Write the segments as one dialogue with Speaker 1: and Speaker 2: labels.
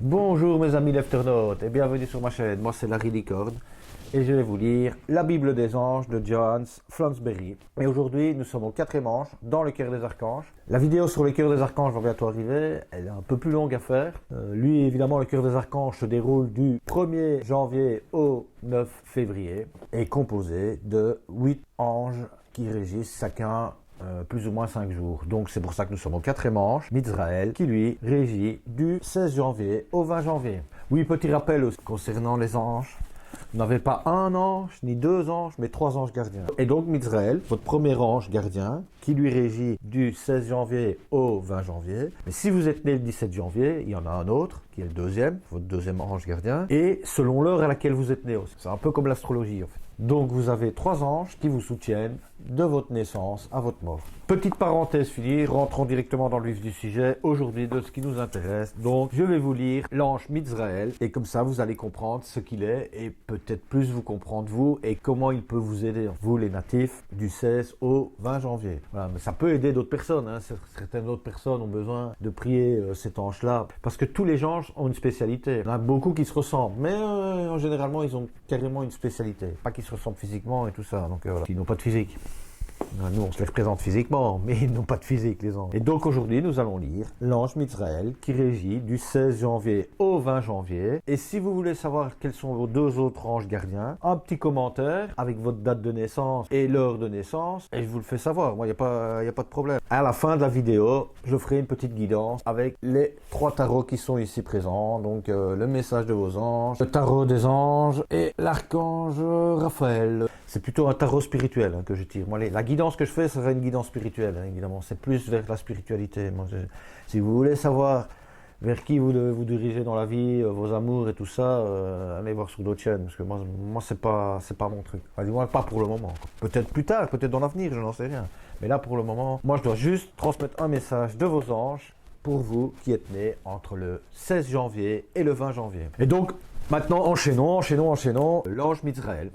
Speaker 1: Bonjour mes amis lefternautes et bienvenue sur ma chaîne, moi c'est Larry Licorne et je vais vous lire la Bible des anges de Johannes Flansberry. Et aujourd'hui nous sommes au 4e ange dans le cœur des archanges. La vidéo sur le cœur des archanges va bientôt arriver, elle est un peu plus longue à faire. Lui évidemment le cœur des archanges se déroule du 1er janvier au 9 février et est composé de 8 anges qui régissent chacun plus ou moins 5 jours. Donc c'est pour ça que nous sommes au 4e ange, Mizraël, qui lui régit du 16 janvier au 20 janvier. Oui, petit rappel aussi concernant les anges. Vous n'avez pas un ange, ni 2 anges, mais 3 anges gardiens. Et donc Mizraël, votre premier ange gardien, qui lui régit du 16 janvier au 20 janvier. Mais si vous êtes né le 17 janvier, il y en a un autre, qui est le deuxième, votre deuxième ange gardien, et selon l'heure à laquelle vous êtes né aussi. C'est un peu comme l'astrologie en fait. Donc vous avez 3 anges qui vous soutiennent de votre naissance à votre mort. Petite parenthèse finie, rentrons directement dans le vif du sujet, aujourd'hui de ce qui nous intéresse. Donc je vais vous lire l'ange Mizraël et comme ça vous allez comprendre ce qu'il est et peut-être plus vous comprendre vous et comment il peut vous aider, vous les natifs du 16 au 20 janvier. Voilà, mais ça peut aider d'autres personnes, hein. Certaines autres personnes ont besoin de prier cet ange-là parce que tous les anges ont une spécialité. Il y en a beaucoup qui se ressemblent, mais généralement ils ont carrément une spécialité. Pas qu'ils se ressemblent physiquement et tout ça, donc voilà. Ils n'ont pas de physique. Nous, on se les représente physiquement, mais ils n'ont pas de physique, les anges. Et donc, aujourd'hui, nous allons lire l'ange Mizraël qui régit du 16 janvier au 20 janvier. Et si vous voulez savoir quels sont vos 2 autres anges gardiens, un petit commentaire avec votre date de naissance et l'heure de naissance, et je vous le fais savoir. Moi, il n'y a pas de problème. À la fin de la vidéo, je ferai une petite guidance avec les 3 tarots qui sont ici présents. Donc, le message de vos anges, le tarot des anges et l'archange Raphaël. C'est plutôt un tarot spirituel que je tire. Moi, la guidance que je fais, ça sera une guidance spirituelle, évidemment. C'est plus vers la spiritualité. Moi, si vous voulez savoir vers qui vous dirigez dans la vie, vos amours et tout ça, allez voir sur d'autres chaînes. Parce que moi c'est pas mon truc. Enfin, du moins, pas pour le moment. Peut-être plus tard, peut-être dans l'avenir, je n'en sais rien. Mais là, pour le moment, moi, je dois juste transmettre un message de vos anges pour vous qui êtes nés entre le 16 janvier et le 20 janvier. Et donc, maintenant, enchaînons. L'ange Mizraël.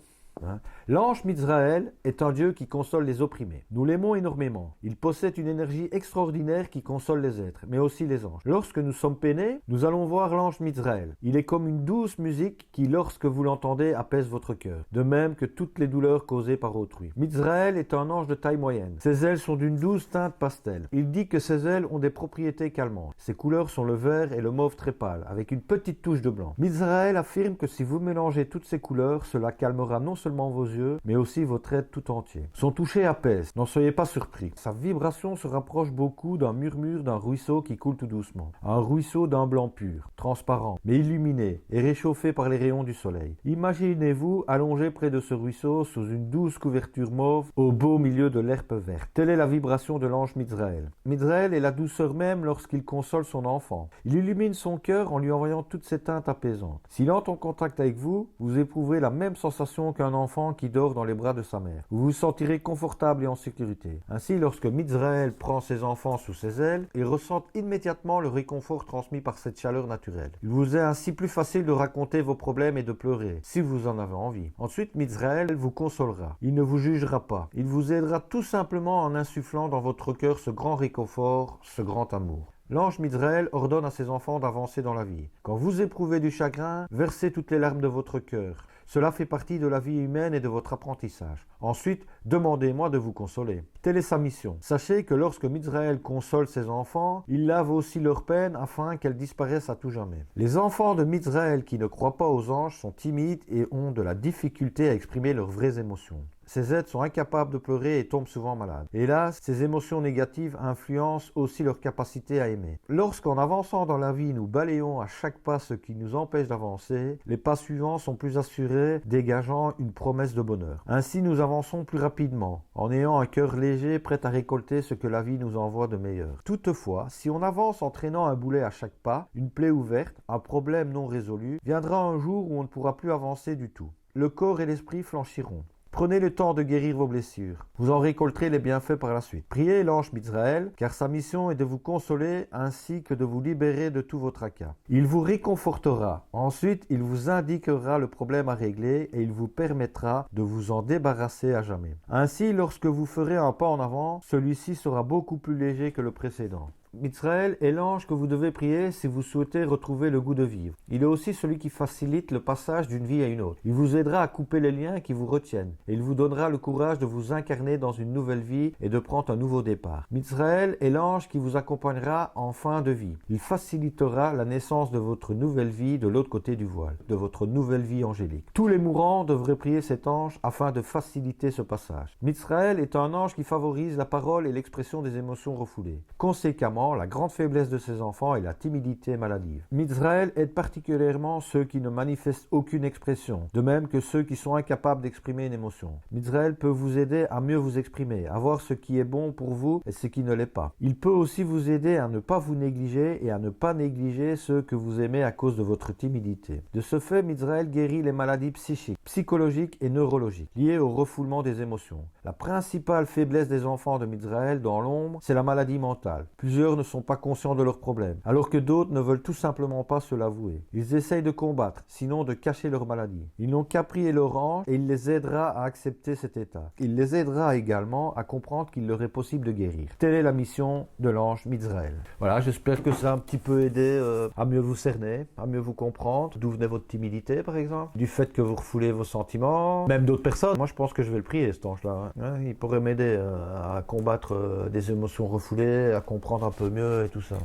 Speaker 1: L'ange Mizraël est un dieu qui console les opprimés. Nous l'aimons énormément. Il possède une énergie extraordinaire qui console les êtres, mais aussi les anges. Lorsque nous sommes peinés, nous allons voir l'ange Mizraël. Il est comme une douce musique qui, lorsque vous l'entendez, apaise votre cœur. De même que toutes les douleurs causées par autrui. Mizraël est un ange de taille moyenne. Ses ailes sont d'une douce teinte pastel. Il dit que ses ailes ont des propriétés calmantes. Ses couleurs sont le vert et le mauve très pâle, avec une petite touche de blanc. Mizraël affirme que si vous mélangez toutes ces couleurs, cela calmera non seulement vos yeux, mais aussi votre être tout entier. Son toucher apaise, n'en soyez pas surpris. Sa vibration se rapproche beaucoup d'un murmure d'un ruisseau qui coule tout doucement. Un ruisseau d'un blanc pur, transparent, mais illuminé et réchauffé par les rayons du soleil. Imaginez-vous allongé près de ce ruisseau sous une douce couverture mauve au beau milieu de l'herbe verte. Telle est la vibration de l'ange Mizraël. Mizraël est la douceur même lorsqu'il console son enfant. Il illumine son cœur en lui envoyant toutes ces teintes apaisantes. S'il entre en contact avec vous, vous éprouverez la même sensation qu'un enfant qui dort dans les bras de sa mère. Vous vous sentirez confortable et en sécurité. Ainsi, lorsque Mizraël prend ses enfants sous ses ailes, il ressent immédiatement le réconfort transmis par cette chaleur naturelle. Il vous est ainsi plus facile de raconter vos problèmes et de pleurer, si vous en avez envie. Ensuite, Mizraël vous consolera. Il ne vous jugera pas. Il vous aidera tout simplement en insufflant dans votre cœur ce grand réconfort, ce grand amour. L'ange Mizraël ordonne à ses enfants d'avancer dans la vie. Quand vous éprouvez du chagrin, versez toutes les larmes de votre cœur. Cela fait partie de la vie humaine et de votre apprentissage. Ensuite, demandez-moi de vous consoler. Telle est sa mission. Sachez que lorsque Mizraël console ses enfants, il lave aussi leurs peines afin qu'elles disparaissent à tout jamais. Les enfants de Mizraël qui ne croient pas aux anges sont timides et ont de la difficulté à exprimer leurs vraies émotions. Ces êtres sont incapables de pleurer et tombent souvent malades. Hélas, ces émotions négatives influencent aussi leur capacité à aimer. Lorsqu'en avançant dans la vie, nous balayons à chaque pas ce qui nous empêche d'avancer, les pas suivants sont plus assurés, dégageant une promesse de bonheur. Ainsi, nous avançons plus rapidement, en ayant un cœur léger, prêt à récolter ce que la vie nous envoie de meilleur. Toutefois, si on avance en traînant un boulet à chaque pas, une plaie ouverte, un problème non résolu, viendra un jour où on ne pourra plus avancer du tout. Le corps et l'esprit flanchiront. Prenez le temps de guérir vos blessures. Vous en récolterez les bienfaits par la suite. Priez l'ange Mizraël, car sa mission est de vous consoler ainsi que de vous libérer de tous vos tracas. Il vous réconfortera. Ensuite, il vous indiquera le problème à régler et il vous permettra de vous en débarrasser à jamais. Ainsi, lorsque vous ferez un pas en avant, celui-ci sera beaucoup plus léger que le précédent. Mizraël est l'ange que vous devez prier si vous souhaitez retrouver le goût de vivre. Il est aussi celui qui facilite le passage d'une vie à une autre. Il vous aidera à couper les liens qui vous retiennent et il vous donnera le courage de vous incarner dans une nouvelle vie et de prendre un nouveau départ. Mizraël est l'ange qui vous accompagnera en fin de vie. Il facilitera la naissance de votre nouvelle vie de l'autre côté du voile, de votre nouvelle vie angélique. Tous les mourants devraient prier cet ange afin de faciliter ce passage. Mizraël est un ange qui favorise la parole et l'expression des émotions refoulées. Conséquemment, la grande faiblesse de ses enfants est la timidité maladive. Mizraël aide particulièrement ceux qui ne manifestent aucune expression, de même que ceux qui sont incapables d'exprimer une émotion. Mizraël peut vous aider à mieux vous exprimer, à voir ce qui est bon pour vous et ce qui ne l'est pas. Il peut aussi vous aider à ne pas vous négliger et à ne pas négliger ceux que vous aimez à cause de votre timidité. De ce fait, Mizraël guérit les maladies psychiques, psychologiques et neurologiques liées au refoulement des émotions. La principale faiblesse des enfants de Mizraël dans l'ombre, c'est la maladie mentale. Plusieurs ne sont pas conscients de leurs problèmes, alors que d'autres ne veulent tout simplement pas se l'avouer. Ils essayent de combattre, sinon de cacher leur maladie. Ils n'ont qu'à prier leur ange et il les aidera à accepter cet état. Il les aidera également à comprendre qu'il leur est possible de guérir. Telle est la mission de l'ange Mizraël. Voilà, j'espère que ça a un petit peu aidé à mieux vous cerner, à mieux vous comprendre, d'où venait votre timidité par exemple, du fait que vous refoulez vos sentiments, même d'autres personnes. Moi je pense que je vais le prier cet ange-là. Hein. Il pourrait m'aider à combattre des émotions refoulées, à comprendre un peu mieux et tout ça.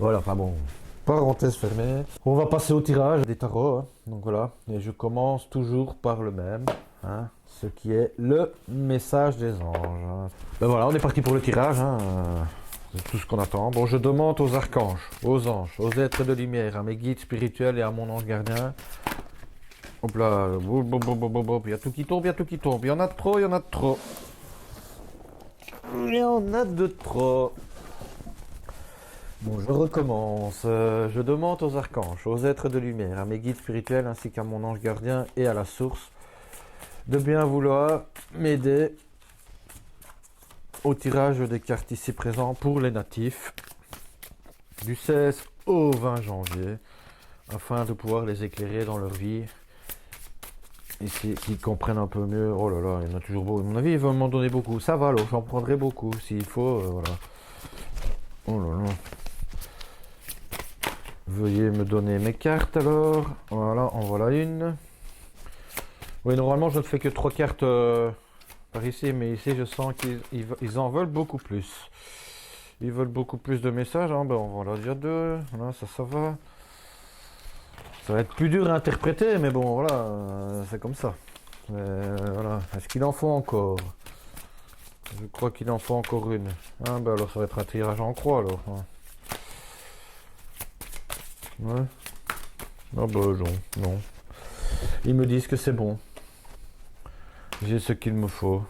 Speaker 1: Voilà, enfin bon, parenthèse fermée. On va passer au tirage des tarots. Hein. Donc voilà, et je commence toujours par le même, hein, ce qui est le message des anges. Ben voilà, on est parti pour le tirage. Hein. C'est tout ce qu'on attend. Bon, je demande aux archanges, aux anges, aux êtres de lumière, à mes guides spirituels et à mon ange gardien. Hop là, il y a tout qui tombe, il y a tout qui tombe. Il y en a trop, il y en a trop. Il y en a de trop. Bon, je recommence. Je demande aux archanges, aux êtres de lumière, à mes guides spirituels ainsi qu'à mon ange gardien et à la source de bien vouloir m'aider au tirage des cartes ici présentes pour les natifs du 16 au 20 janvier afin de pouvoir les éclairer dans leur vie ici, qu'ils comprennent un peu mieux. Oh là là, il y en a toujours beaucoup. À mon avis, ils vont m'en donner beaucoup. Ça va, alors j'en prendrai beaucoup s'il faut. Voilà. Oh là là. Veuillez me donner mes cartes alors. Voilà, en voilà une. Oui, normalement je ne fais que 3 cartes par ici, mais ici je sens qu'ils en veulent beaucoup plus. Ils veulent beaucoup plus de messages. Hein. Ben, on va déjà 2. Voilà, ça va. Ça va être plus dur à interpréter, mais bon, voilà, c'est comme ça. Voilà. Est-ce qu'il en faut encore? Je crois qu'il en faut encore une. Ah, ben alors ça va être un tirage en croix alors. Hein. Ouais. Ah bah non. Ils me disent que c'est bon. J'ai ce qu'il me faut.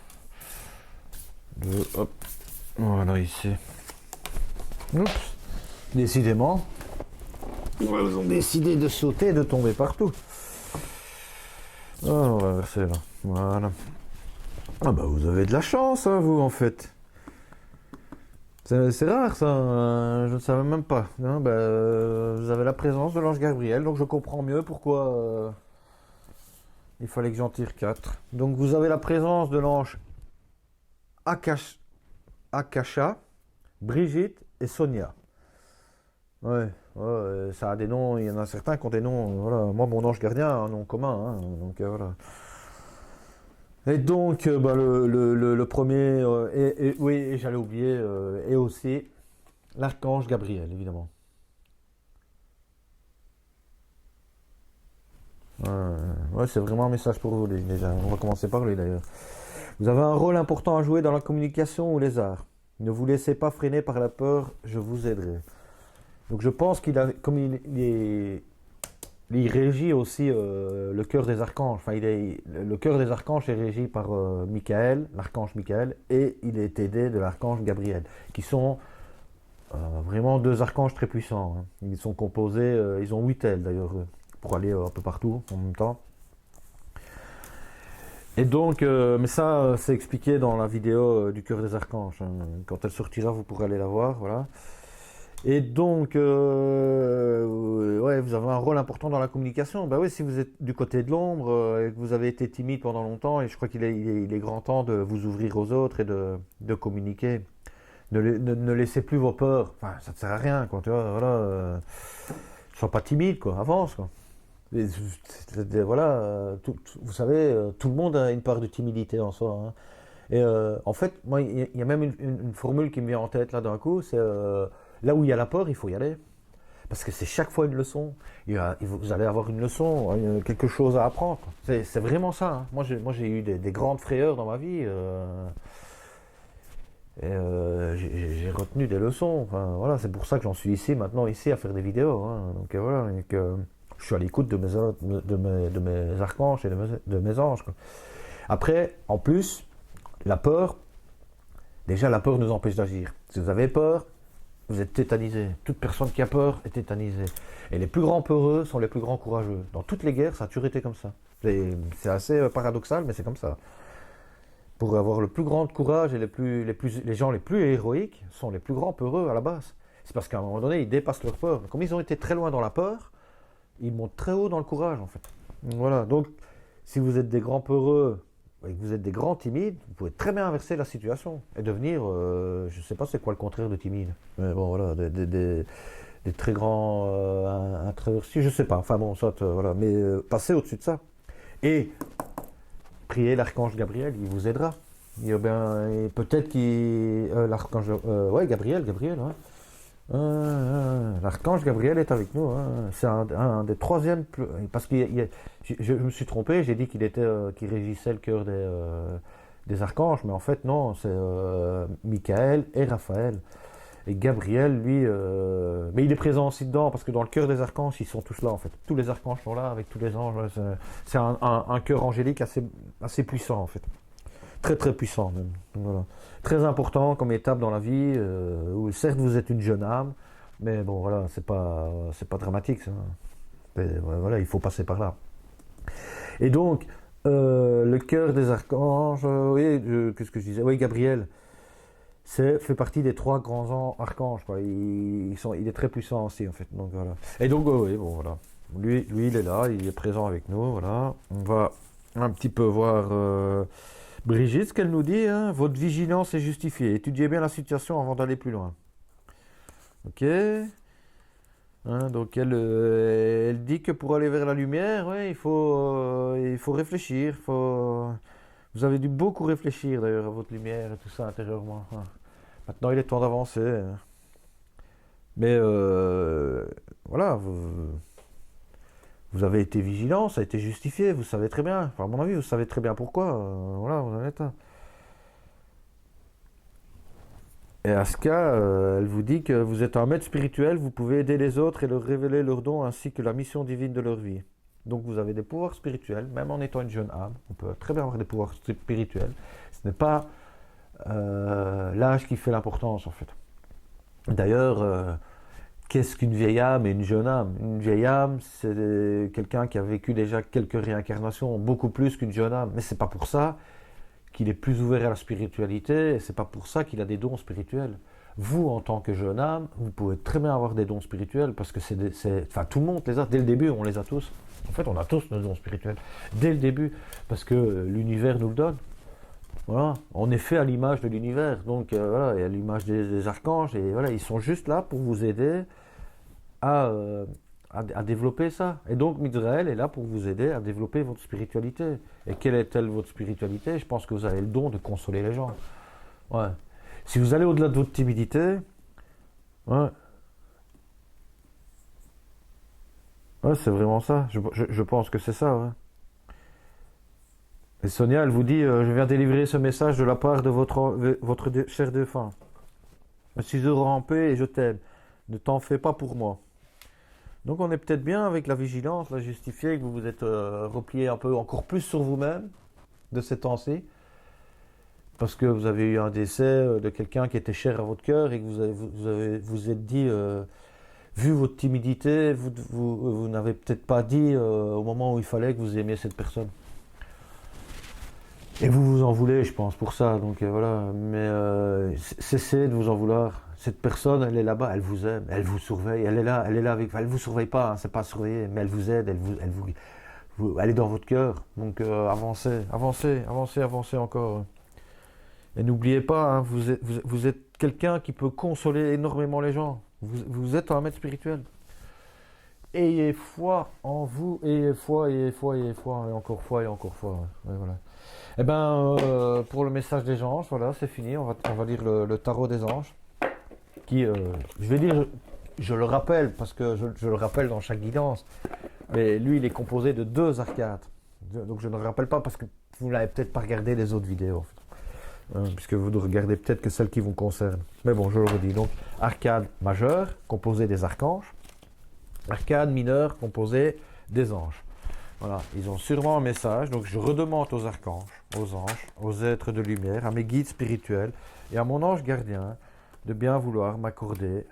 Speaker 1: Hop. Voilà ici. Oups. Décidément. Ils ont décidé de sauter et de tomber partout. Ah, on va verser là. Voilà. Ah bah vous avez de la chance, hein, vous en fait. C'est rare ça, je ne savais même pas. Hein, vous avez la présence de l'ange Gabriel, donc je comprends mieux pourquoi il fallait que j'en tire 4. Donc vous avez la présence de l'ange Akasha, Brigitte et Sonia. Ouais, ça a des noms, il y en a certains qui ont des noms. Voilà. Moi, mon ange gardien a un nom commun, hein, donc voilà. Et donc, le premier, oui, j'allais oublier, et aussi l'archange Gabriel, évidemment. Ouais, c'est vraiment un message pour vous, lui, déjà. On va commencer par lui, d'ailleurs. Vous avez un rôle important à jouer dans la communication ou les arts. Ne vous laissez pas freiner par la peur, je vous aiderai. Donc, je pense qu'il a, comme il régit aussi le cœur des archanges. Enfin, le cœur des archanges est régi par Michael, l'archange Michael, et il est aidé de l'archange Gabriel, qui sont vraiment 2 archanges très puissants. Hein. Ils sont composés, ils ont 8 ailes d'ailleurs, pour aller un peu partout en même temps. Et donc, mais ça, c'est expliqué dans la vidéo du cœur des archanges, hein. Quand elle sortira, vous pourrez aller la voir, voilà. Et donc, ouais, vous avez un rôle important dans la communication. Ben oui, si vous êtes du côté de l'ombre et que vous avez été timide pendant longtemps, et je crois qu'il est grand temps de vous ouvrir aux autres et de communiquer. Ne laissez plus vos peurs. Enfin, ça ne sert à rien, quoi. Tu vois, voilà. Sois pas timide, quoi. Avance, quoi. Et, voilà. Vous savez, tout le monde a une part de timidité en soi, hein. Et en fait, moi, il y a même une formule qui me vient en tête là d'un coup. C'est là où il y a la peur, il faut y aller. Parce que c'est chaque fois une leçon. Vous allez avoir une leçon, quelque chose à apprendre. C'est vraiment ça, hein. Moi, j'ai eu des grandes frayeurs dans ma vie. J'ai retenu des leçons. Enfin, voilà, c'est pour ça que j'en suis ici, maintenant, ici, à faire des vidéos, hein. Donc voilà, et que je suis à l'écoute de mes archanges et de mes anges, quoi. Après, en plus, la peur, déjà, la peur nous empêche d'agir. Si vous avez peur, vous êtes tétanisé. Toute personne qui a peur est tétanisée. Et les plus grands peureux sont les plus grands courageux. Dans toutes les guerres, ça a toujours été comme ça. C'est assez paradoxal, mais c'est comme ça. Pour avoir le plus grand courage et les gens les plus héroïques sont les plus grands peureux à la base. C'est parce qu'à un moment donné, ils dépassent leur peur. Comme ils ont été très loin dans la peur, ils montent très haut dans le courage, en fait. Voilà, donc si vous êtes des grands peureux et que vous êtes des grands timides, vous pouvez très bien inverser la situation et devenir, je ne sais pas c'est quoi le contraire de timide, mais bon, voilà, des très grands introvertis, je ne sais pas, enfin bon, ça, voilà, mais passez au-dessus de ça. Et priez l'archange Gabriel, il vous aidera. Et peut-être qu'il. L'archange. Ouais, Gabriel, ouais. L'archange Gabriel est avec nous, hein. C'est un des troisièmes. Parce que je me suis trompé, j'ai dit qu'il régissait le cœur des archanges, mais en fait, non, c'est Michael et Raphaël. Et Gabriel, lui, mais il est présent aussi dedans, parce que dans le cœur des archanges, ils sont tous là, en fait. Tous les archanges sont là, avec tous les anges. Ouais, c'est un cœur angélique assez puissant, en fait. Très, très puissant, même. Donc, voilà. Très important comme étape dans la vie, où certes, vous êtes une jeune âme, mais bon, voilà, c'est pas dramatique, ça. Voilà, il faut passer par là. Et donc, le cœur des archanges, oui, qu'est-ce que je disais? Oui, Gabriel. Fait partie des trois grands archanges, quoi. Il est très puissant aussi, en fait. Donc voilà. Et donc oui, bon voilà. Lui, il est là, il est présent avec nous, voilà. On va un petit peu voir Brigitte, ce qu'elle nous dit, hein. Votre vigilance est justifiée. Étudiez bien la situation avant d'aller plus loin. Ok. Hein, donc elle dit que pour aller vers la lumière, ouais, il faut réfléchir. Vous avez dû beaucoup réfléchir d'ailleurs à votre lumière et tout ça intérieurement, hein. Maintenant, il est temps d'avancer, hein. Mais voilà, vous avez été vigilant, ça a été justifié, vous savez très bien. Enfin, à mon avis, vous savez très bien pourquoi. Voilà, vous en êtes là. Et Aska, elle vous dit que vous êtes un maître spirituel, vous pouvez aider les autres et leur révéler leurs dons ainsi que la mission divine de leur vie. Donc vous avez des pouvoirs spirituels, même en étant une jeune âme, on peut très bien avoir des pouvoirs spirituels. Ce n'est pas l'âge qui fait l'importance, en fait. D'ailleurs, qu'est-ce qu'une vieille âme et une jeune âme? Une vieille âme, c'est quelqu'un qui a vécu déjà quelques réincarnations, beaucoup plus qu'une jeune âme. Mais c'est pas pour ça qu'il est plus ouvert à la spiritualité, et c'est pas pour ça qu'il a des dons spirituels. Vous, en tant que jeune âme, vous pouvez très bien avoir des dons spirituels, parce que enfin, tout le monde les a, dès le début, on les a tous. En fait, on a tous nos dons spirituels, dès le début, parce que l'univers nous le donne. Voilà, on est fait à l'image de l'univers, donc voilà, et à l'image des archanges, et voilà, ils sont juste là pour vous aider à développer ça. Et donc Midraël est là pour vous aider à développer votre spiritualité. Et quelle est-elle votre spiritualité? Je pense que vous avez le don de consoler les gens. Ouais. Si vous allez au-delà de votre timidité, ouais, ouais, c'est vraiment ça. Je pense que c'est ça. Ouais. Et Sonia, elle vous dit, je viens délivrer ce message de la part de votre cher défunt. Je suis heureux en paix et je t'aime. Ne t'en fais pas pour moi. Donc on est peut-être bien avec la vigilance, la justifiée, que vous vous êtes replié un peu encore plus sur vous-même de ces temps-ci, parce que vous avez eu un décès de quelqu'un qui était cher à votre cœur et que vous êtes dit, vu votre timidité, vous n'avez peut-être pas dit au moment où il fallait que vous aimiez cette personne. Et vous vous en voulez, je pense, pour ça. Donc voilà. Mais cessez de vous en vouloir. Cette personne, elle est là-bas, elle vous aime, elle vous surveille, elle est là avec. Elle vous surveille pas, hein, c'est pas surveiller, mais elle vous aide, elle est dans votre cœur. Donc avancez, avancez, avancez, avancez encore. Et n'oubliez pas, hein, vous êtes quelqu'un qui peut consoler énormément les gens. Vous êtes un maître spirituel. Ayez foi en vous, ayez foi, ayez foi, ayez foi, et encore foi. Ouais, voilà. Eh ben, pour le message des anges, voilà, c'est fini. On va lire le tarot des anges. Qui, je vais dire, je le rappelle, parce que je le rappelle dans chaque guidance. Mais lui, il est composé de 2 arcades. Donc je ne le rappelle pas parce que vous n'avez peut-être pas regardé les autres vidéos. Puisque vous ne regardez peut-être que celles qui vous concernent. Mais bon, je le redis. Donc, arcade majeure, composée des archanges. Arcade mineure, composée des anges. Voilà, ils ont sûrement un message. Donc, je redemande aux archanges, aux anges, aux êtres de lumière, à mes guides spirituels et à mon ange gardien de bien vouloir m'accorder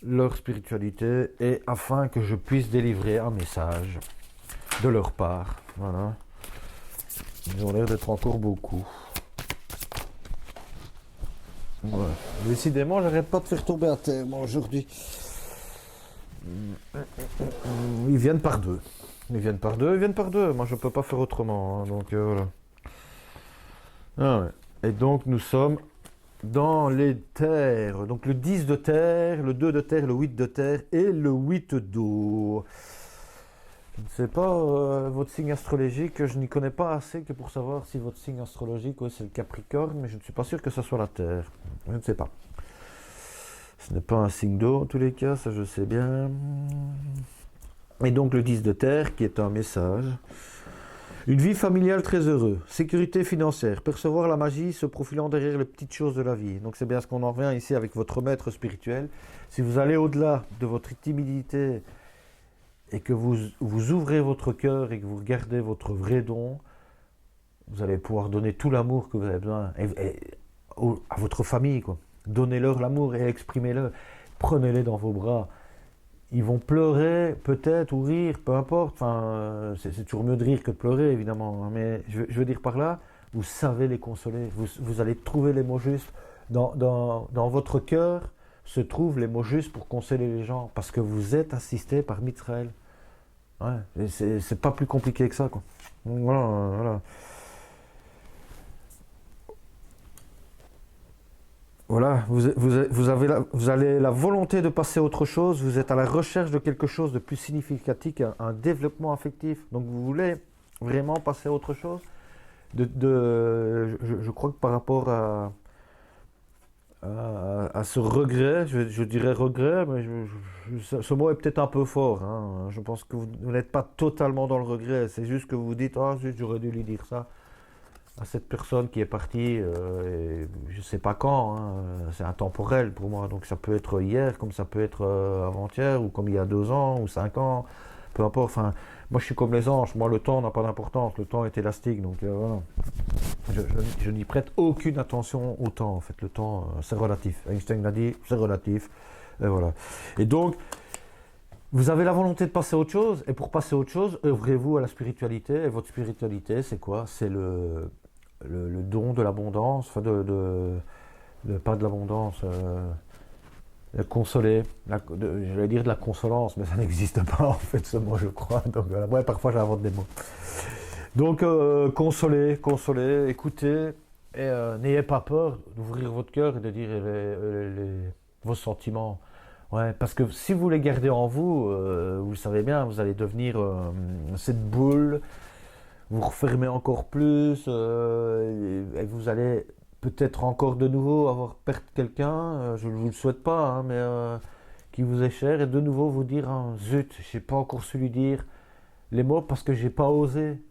Speaker 1: leur spiritualité et afin que je puisse délivrer un message de leur part. Voilà. Ils ont l'air d'être encore beaucoup. Ouais. Décidément, j'arrête pas de faire tomber à terre, moi, aujourd'hui. Ils viennent par deux. Ils viennent par deux, ils viennent par deux. Moi, je peux pas faire autrement. Hein, donc, voilà. Ah ouais. Et donc, nous sommes dans les terres. Donc, le 10 de terre, le 2 de terre, le 8 de terre et le 8 d'eau. Je ne sais pas votre signe astrologique, je n'y connais pas assez que pour savoir si votre signe astrologique, c'est le Capricorne, mais je ne suis pas sûr que ce soit la Terre. Je ne sais pas. Ce n'est pas un signe d'eau en tous les cas, ça je sais bien. Et donc le 10 de Terre, qui est un message. Une vie familiale très heureuse, sécurité financière, percevoir la magie se profilant derrière les petites choses de la vie. Donc c'est bien ce qu'on en revient ici avec votre maître spirituel. Si vous allez au-delà de votre timidité, et que vous ouvrez votre cœur et que vous regardez votre vrai don, vous allez pouvoir donner tout l'amour que vous avez besoin à votre famille, quoi. Donnez-leur l'amour et exprimez-le. Prenez-les dans vos bras. Ils vont pleurer, peut-être, ou rire, peu importe. Enfin, c'est toujours mieux de rire que de pleurer, évidemment. Mais je veux dire par là, vous savez les consoler. Vous allez trouver les mots justes. Dans votre cœur se trouvent les mots justes pour consoler les gens. Parce que vous êtes assisté par Mitraël. Ouais, c'est pas plus compliqué que ça, quoi. Donc, voilà. Voilà, vous avez la volonté de passer à autre chose, vous êtes à la recherche de quelque chose de plus significatif, un développement affectif. Donc vous voulez vraiment passer à autre chose. Je crois que par rapport à ce regret, je dirais regret, mais ce mot est peut-être un peu fort. Hein. Je pense que vous n'êtes pas totalement dans le regret, c'est juste que vous vous dites, ah, j'aurais dû lui dire ça à cette personne qui est partie, je ne sais pas quand, hein, c'est intemporel pour moi, donc ça peut être hier, comme ça peut être avant-hier, ou comme il y a 2 ans, ou 5 ans, peu importe. Enfin, moi je suis comme les anges, moi le temps n'a pas d'importance, le temps est élastique, donc voilà. Je n'y prête aucune attention au temps, en fait, le temps c'est relatif. Einstein l'a dit, c'est relatif, et voilà. Et donc, vous avez la volonté de passer à autre chose, et pour passer à autre chose, œuvrez-vous à la spiritualité, et votre spiritualité c'est quoi? C'est le don de l'abondance, enfin pas de l'abondance, de consoler, j'allais dire de la consolance, mais ça n'existe pas en fait ce mot je crois, donc voilà. Ouais, parfois j'invente des mots. Donc consoler, écoutez, et n'ayez pas peur d'ouvrir votre cœur et de dire vos sentiments. Ouais, parce que si vous les gardez en vous, vous le savez bien, vous allez devenir cette boule, vous refermez encore plus, et vous allez peut-être encore de nouveau avoir perdre quelqu'un, je ne vous le souhaite pas, hein, mais qui vous est cher, et de nouveau vous dire, hein, zut, j'ai pas encore su lui dire les mots parce que j'ai pas osé.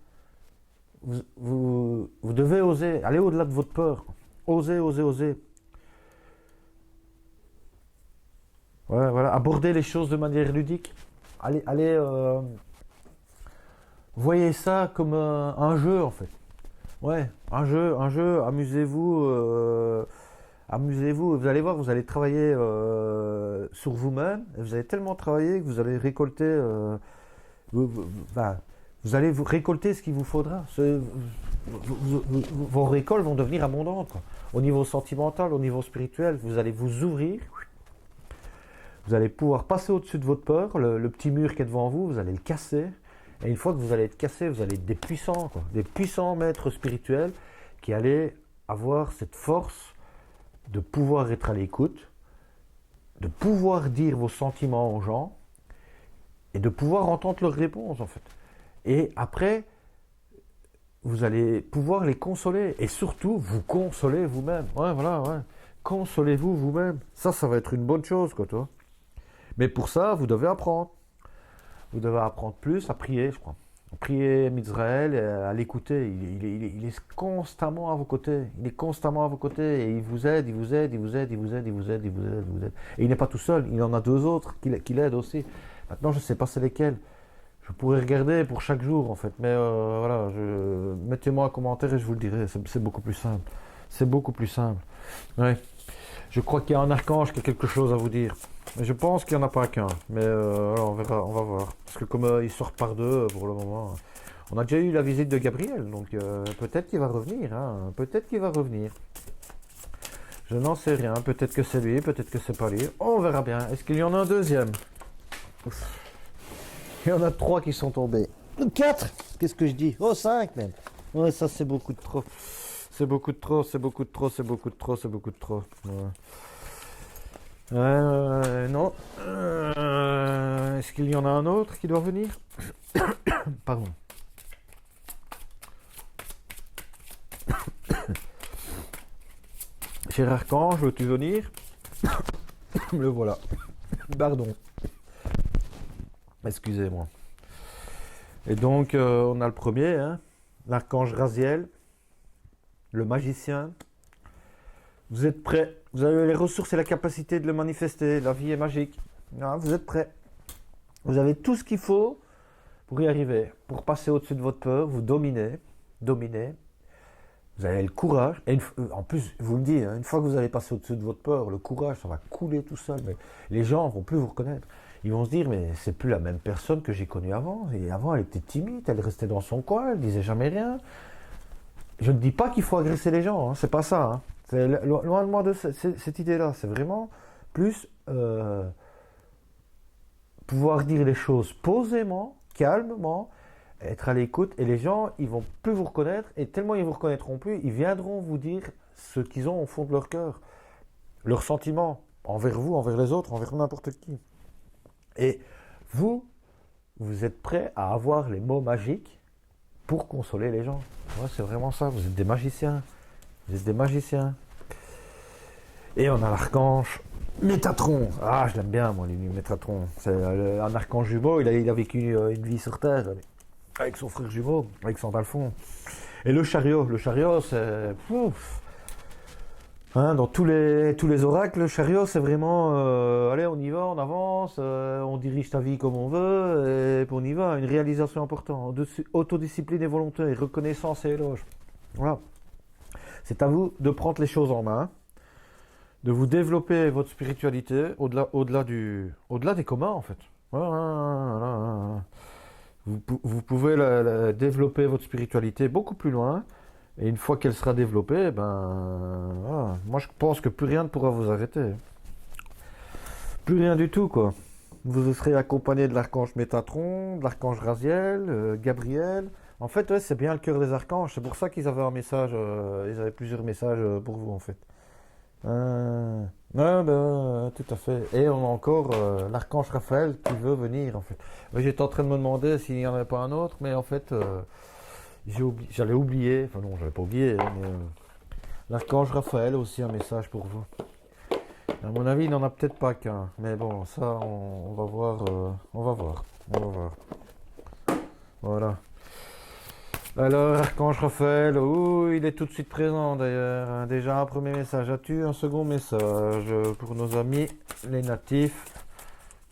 Speaker 1: Vous devez oser, aller au-delà de votre peur, osez, osez, osez. Ouais, voilà, aborder les choses de manière ludique. Allez, voyez ça comme un jeu en fait. Ouais, un jeu, amusez-vous, amusez-vous. Vous allez voir, vous allez travailler sur vous-même. Vous allez tellement travailler que vous allez récolter, enfin, vous allez vous récolter ce qu'il vous faudra. vos récoltes vont devenir abondantes, quoi. Au niveau sentimental, au niveau spirituel, vous allez vous ouvrir. Vous allez pouvoir passer au-dessus de votre peur, le petit mur qui est devant vous, vous allez le casser. Et une fois que vous allez être cassé, vous allez être des puissants, quoi. Des puissants maîtres spirituels qui allaient avoir cette force de pouvoir être à l'écoute, de pouvoir dire vos sentiments aux gens et de pouvoir entendre leurs réponses, en fait. Et après, vous allez pouvoir les consoler et surtout vous consoler vous-même. Ouais, voilà, ouais. Consolez-vous vous-même. Ça va être une bonne chose, quoi, toi. Mais pour ça, vous devez apprendre. Vous devez apprendre plus à prier, je crois. Prier Mizraël, à l'écouter. Il est constamment à vos côtés. Il est constamment à vos côtés et il vous aide, il vous aide, il vous aide, il vous aide, il vous aide, il vous aide, il vous aide. Et il n'est pas tout seul, il en a deux autres qui l'aident aussi. Maintenant, je ne sais pas c'est lesquels. Je pourrais regarder pour chaque jour en fait, mais voilà, mettez-moi un commentaire et je vous le dirai. C'est beaucoup plus simple. C'est beaucoup plus simple. Ouais. Je crois qu'il y a un archange qui a quelque chose à vous dire. Mais je pense qu'il n'y en a pas qu'un. Mais alors on verra, on va voir. Parce que comme il sort par deux pour le moment, on a déjà eu la visite de Gabriel, donc peut-être qu'il va revenir. Hein. Peut-être qu'il va revenir. Je n'en sais rien. Peut-être que c'est lui, peut-être que c'est pas lui. On verra bien. Est-ce qu'il y en a un deuxième? Ouf. Il y en a 3 qui sont tombés. 4. Qu'est-ce que je dis? Oh, 5 même. Ouais, ça c'est beaucoup de trop. C'est beaucoup de trop, c'est beaucoup de trop, c'est beaucoup de trop, c'est beaucoup de trop. Ouais. Non. Est-ce qu'il y en a un autre qui doit venir? Pardon. Cher Archange, veux-tu venir? Le voilà. Pardon. Excusez-moi. Et donc, on a le premier, hein, l'archange Raziel, le magicien. Vous êtes prêts? Vous avez les ressources et la capacité de le manifester. La vie est magique. Ah, vous êtes prêts? Vous avez tout ce qu'il faut pour y arriver, pour passer au-dessus de votre peur, vous dominer. Vous avez le courage. Et en plus, je vous le dis, hein, une fois que vous allez passer au-dessus de votre peur, le courage, ça va couler tout seul. Mais les gens ne vont plus vous reconnaître. Ils vont se dire, mais c'est plus la même personne que j'ai connue avant. Et avant, elle était timide, elle restait dans son coin, elle disait jamais rien. Je ne dis pas qu'il faut agresser les gens, hein, c'est pas ça. Hein. C'est loin de moi de cette idée-là. C'est vraiment plus pouvoir dire les choses posément, calmement, être à l'écoute. Et les gens, ils vont plus vous reconnaître. Et tellement ils vous reconnaîtront plus, ils viendront vous dire ce qu'ils ont au fond de leur cœur, leurs sentiments envers vous, envers les autres, envers n'importe qui. Et vous êtes prêts à avoir les mots magiques pour consoler les gens. Ouais, c'est vraiment ça, vous êtes des magiciens. Vous êtes des magiciens. Et on a l'archange Métatron. Ah, je l'aime bien, moi, lui, Métatron. C'est un archange jumeau, il a vécu une vie sur Terre, avec son frère jumeau, avec son Dalphon. Et le chariot, c'est... Hein, dans tous les oracles, le chariot, c'est vraiment allez, on y va, on avance, on dirige ta vie comme on veut, et puis on y va. Une réalisation importante, autodiscipline et volonté, reconnaissance et éloge. Voilà. C'est à vous de prendre les choses en main, de vous développer votre spiritualité au-delà des communs, en fait. Voilà. Vous pouvez développer votre spiritualité beaucoup plus loin. Et une fois qu'elle sera développée, voilà. Moi je pense que plus rien ne pourra vous arrêter. Plus rien du tout, quoi. Vous serez accompagné de l'archange Métatron, de l'archange Raziel, Gabriel. En fait, ouais, c'est bien le cœur des archanges. C'est pour ça qu'ils avaient un message, ils avaient plusieurs messages pour vous, en fait. Tout à fait. Et on a encore l'archange Raphaël qui veut venir, en fait. J'étais en train de me demander s'il n'y en avait pas un autre, mais en fait... j'allais oublier, enfin non, j'avais pas oublié, hein, mais l'archange Raphaël a aussi un message pour vous. À mon avis, il n'en a peut-être pas qu'un, mais bon, ça, on va voir, on va voir. Voilà. Alors, archange Raphaël, il est tout de suite présent d'ailleurs. Hein. Déjà un premier message, as-tu un second message pour nos amis les natifs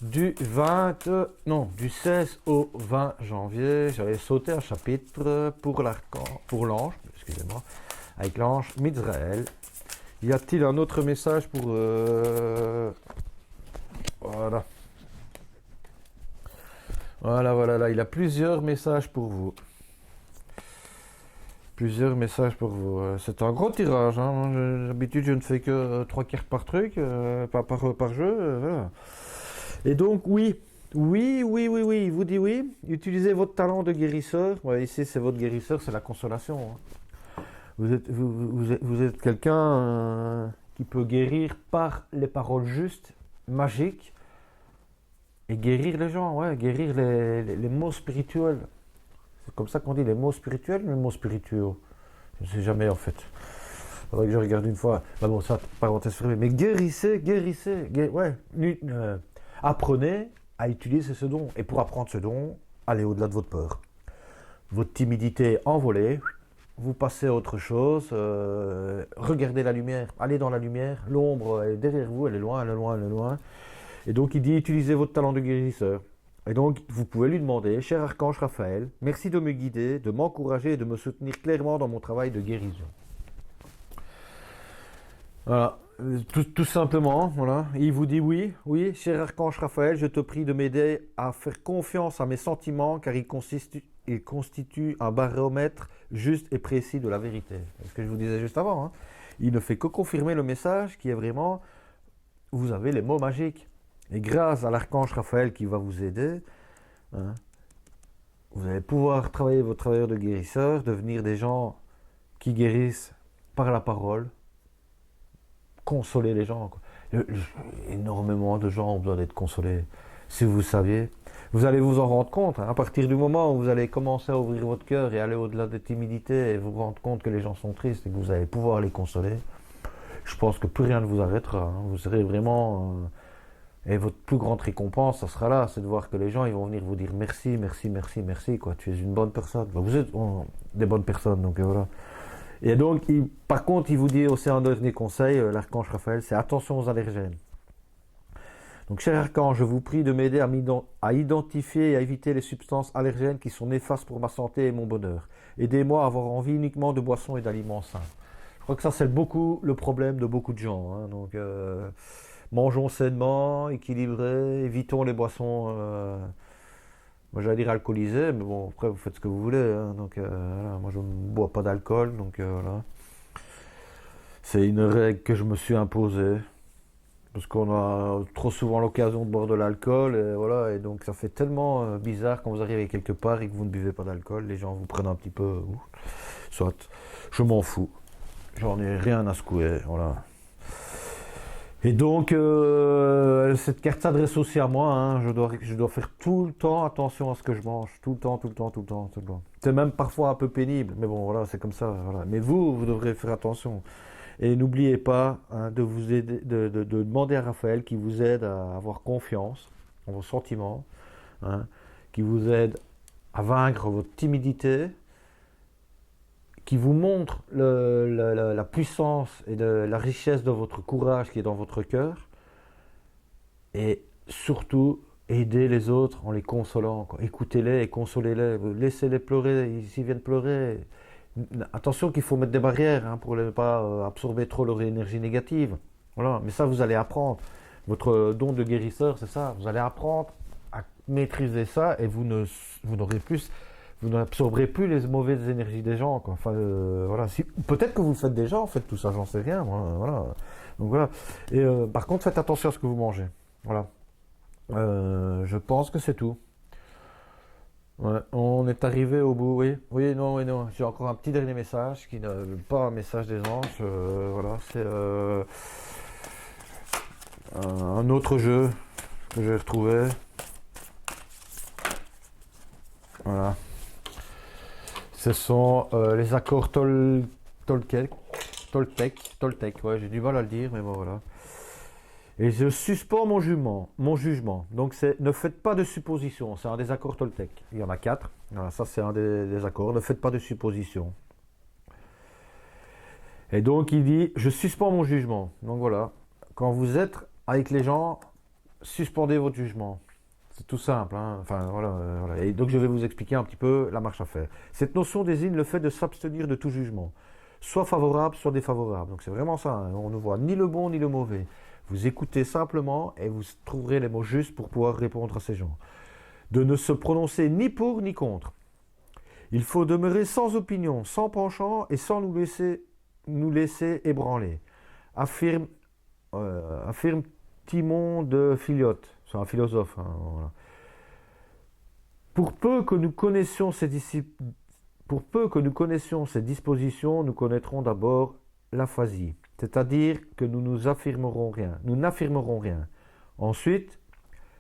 Speaker 1: du 16 au 20 janvier, j'avais sauté un chapitre pour l'ange, excusez-moi, avec l'ange Mizraël. Y a-t-il un autre message pour... Voilà, il a plusieurs messages pour vous. Plusieurs messages pour vous. C'est un gros tirage. Hein. D'habitude, je ne fais que 3 cartes par truc, par jeu. Voilà. Et donc, oui. Oui. Il vous dit oui. Utilisez votre talent de guérisseur. Ouais, ici, c'est votre guérisseur, c'est la consolation. Hein. Vous êtes quelqu'un qui peut guérir par les paroles justes, magiques, et guérir les gens, ouais, guérir les mots spirituels. C'est comme ça qu'on dit, les mots spirituels ou les mots spirituels? Je ne sais jamais en fait. Il faudrait que je regarde une fois. Bah bon, ça, parenthèse fermée. Mais guérissez, ouais. Apprenez à utiliser ce don. Et pour apprendre ce don, allez au-delà de votre peur. Votre timidité envolée, vous passez à autre chose. Regardez la lumière, allez dans la lumière. L'ombre est derrière vous, elle est loin, elle est loin, elle est loin. Et donc il dit, utilisez votre talent de guérisseur. Et donc, vous pouvez lui demander, cher Archange Raphaël, merci de me guider, de m'encourager et de me soutenir clairement dans mon travail de guérison. Voilà, tout simplement, voilà. Il vous dit oui, cher Archange Raphaël, je te prie de m'aider à faire confiance à mes sentiments, car ils constituent un baromètre juste et précis de la vérité. C'est ce que je vous disais juste avant. Hein. Il ne fait que confirmer le message qui est vraiment, vous avez les mots magiques. Et grâce à l'archange Raphaël qui va vous aider, hein, vous allez pouvoir travailler votre travailleur de guérisseur, devenir des gens qui guérissent par la parole, consoler les gens. Quoi. Énormément de gens ont besoin d'être consolés. Si vous saviez, vous allez vous en rendre compte. Hein, à partir du moment où vous allez commencer à ouvrir votre cœur et aller au-delà de timidité et vous rendre compte que les gens sont tristes et que vous allez pouvoir les consoler, je pense que plus rien ne vous arrêtera. Hein, vous serez vraiment... Et votre plus grande récompense, ça sera là, c'est de voir que les gens ils vont venir vous dire merci, quoi. Tu es une bonne personne. Ben, vous êtes des bonnes personnes, donc voilà. Et donc, par contre, il vous dit aussi un dernier conseil, l'archange Raphaël, c'est attention aux allergènes. Donc, cher archange, je vous prie de m'aider à identifier et à éviter les substances allergènes qui sont néfastes pour ma santé et mon bonheur. Aidez-moi à avoir envie uniquement de boissons et d'aliments sains. Je crois que ça, c'est beaucoup le problème de beaucoup de gens. Hein. Donc, mangeons sainement, équilibrés, évitons les boissons, moi j'allais dire alcoolisées, mais bon, après vous faites ce que vous voulez. Hein, donc voilà, moi je ne bois pas d'alcool, donc voilà. C'est une règle que je me suis imposée, parce qu'on a trop souvent l'occasion de boire de l'alcool, et voilà, et donc ça fait tellement bizarre quand vous arrivez quelque part et que vous ne buvez pas d'alcool, les gens vous prennent un petit peu, soit, je m'en fous, j'en ai rien à secouer, voilà. Et donc, cette carte s'adresse aussi à moi. Hein. Je dois faire tout le temps attention à ce que je mange. Tout le temps. C'est même parfois un peu pénible. Mais bon, voilà, c'est comme ça. Voilà. Mais vous devrez faire attention. Et n'oubliez pas hein, de vous aider, de demander à Raphaël qui vous aide à avoir confiance en vos sentiments, hein, qui vous aide à vaincre votre timidité, qui vous montre la puissance et la richesse de votre courage qui est dans votre cœur, et surtout aider les autres en les consolant, quoi. Écoutez-les et consolez-les, laissez-les pleurer, s'ils viennent pleurer. Attention qu'il faut mettre des barrières hein, pour ne pas absorber trop leur énergie négative. Voilà. Mais ça, vous allez apprendre. Votre don de guérisseur, c'est ça. Vous allez apprendre à maîtriser ça et vous n'absorberez plus les mauvaises énergies des gens. Quoi. Enfin, voilà. Peut-être que vous le faites déjà, en fait, tout ça, j'en sais rien. Moi, voilà. Donc voilà. Et par contre, faites attention à ce que vous mangez. Voilà. Je pense que c'est tout. Ouais, on est arrivé au bout, oui, non. J'ai encore un petit dernier message qui n'est pas un message des anges. Voilà, c'est un autre jeu que j'ai retrouvé. Voilà. Ce sont les accords Toltec. Ouais, j'ai du mal à le dire, mais bon, voilà. Et je suspends mon jugement. Donc, ne faites pas de suppositions. C'est un des accords Toltec. Il y en a 4. Voilà, ça, c'est un des accords. Ne faites pas de suppositions. Et donc, il dit, je suspends mon jugement. Donc, voilà. Quand vous êtes avec les gens, suspendez votre jugement. C'est tout simple. Hein. Enfin, voilà. Et donc, je vais vous expliquer un petit peu la marche à faire. Cette notion désigne le fait de s'abstenir de tout jugement. Soit favorable, soit défavorable. Donc, c'est vraiment ça. Hein. On ne voit ni le bon ni le mauvais. Vous écoutez simplement et vous trouverez les mots justes pour pouvoir répondre à ces gens. De ne se prononcer ni pour ni contre. Il faut demeurer sans opinion, sans penchant et sans nous laisser ébranler. Affirme, affirme Timon de Philiote. C'est un philosophe. Hein, voilà. Pour peu que nous connaissions ces dispositions, nous connaîtrons d'abord l'aphasie, c'est-à-dire que nous n'affirmerons rien. Ensuite,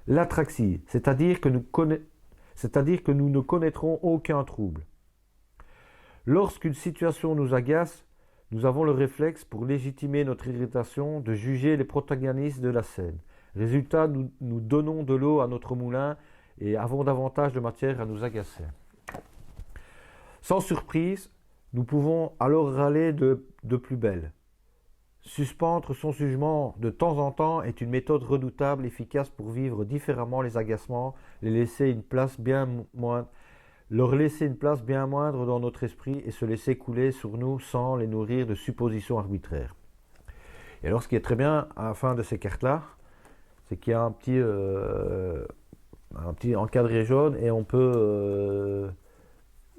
Speaker 1: l'atraxie, c'est-à-dire que nous ne connaîtrons aucun trouble. Lorsqu'une situation nous agace, nous avons le réflexe, pour légitimer notre irritation, de juger les protagonistes de la scène. Résultat, nous donnons de l'eau à notre moulin et avons davantage de matière à nous agacer. Sans surprise, nous pouvons alors râler de plus belle. Suspendre son jugement de temps en temps est une méthode redoutable, efficace pour vivre différemment les agacements, leur laisser une place bien moindre dans notre esprit et se laisser couler sur nous sans les nourrir de suppositions arbitraires. Et alors, ce qui est très bien à la fin de ces cartes-là, c'est qu'il y a un petit encadré jaune et on peut...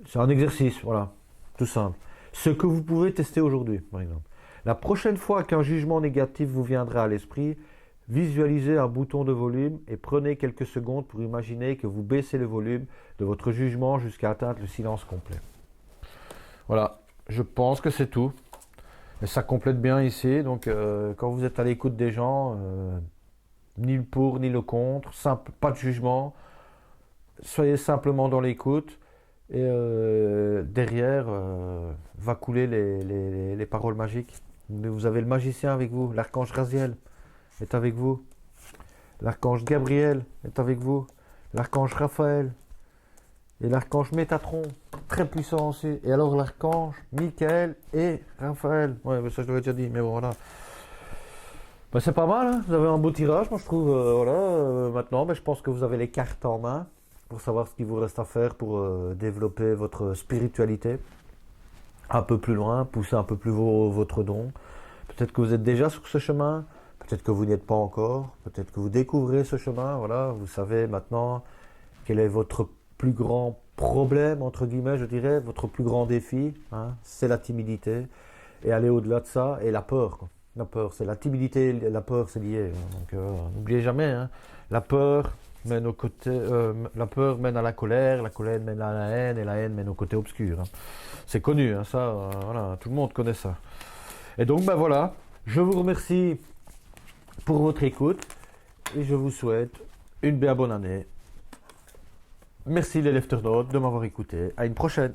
Speaker 1: c'est un exercice, voilà, tout simple. Ce que vous pouvez tester aujourd'hui, par exemple. La prochaine fois qu'un jugement négatif vous viendra à l'esprit, visualisez un bouton de volume et prenez quelques secondes pour imaginer que vous baissez le volume de votre jugement jusqu'à atteindre le silence complet. Voilà, je pense que c'est tout. Et ça complète bien ici, donc quand vous êtes à l'écoute des gens, ni le pour ni le contre, pas de jugement, soyez simplement dans l'écoute. Et derrière va couler les paroles magiques. Vous avez le magicien avec vous, l'archange Raziel est avec vous, l'archange Gabriel est avec vous, l'archange Raphaël et l'archange Métatron, très puissant aussi. Et alors l'archange Michael et Raphaël. Ouais, ça je l'avais déjà dit, mais bon voilà. Ben, c'est pas mal, hein, vous avez un beau tirage, moi je trouve. Maintenant, je pense que vous avez les cartes en main pour savoir ce qu'il vous reste à faire pour développer votre spiritualité un peu plus loin, pousser un peu plus votre don. Peut-être que vous êtes déjà sur ce chemin, peut-être que vous n'y êtes pas encore, peut-être que vous découvrez ce chemin, voilà, vous savez maintenant quel est votre plus grand problème, entre guillemets, je dirais, votre plus grand défi, hein, c'est la timidité, et aller au-delà de ça, et la peur, quoi. La peur, c'est la timidité, la peur, c'est lié, donc n'oubliez jamais, hein, la peur mène au côté, la peur mène à la colère mène à la haine, et la haine mène au côté obscur. Hein. C'est connu, hein, ça, voilà, tout le monde connaît ça. Et donc, voilà, je vous remercie pour votre écoute, et je vous souhaite une bien bonne année. Merci les Lefternotes de m'avoir écouté. À une prochaine.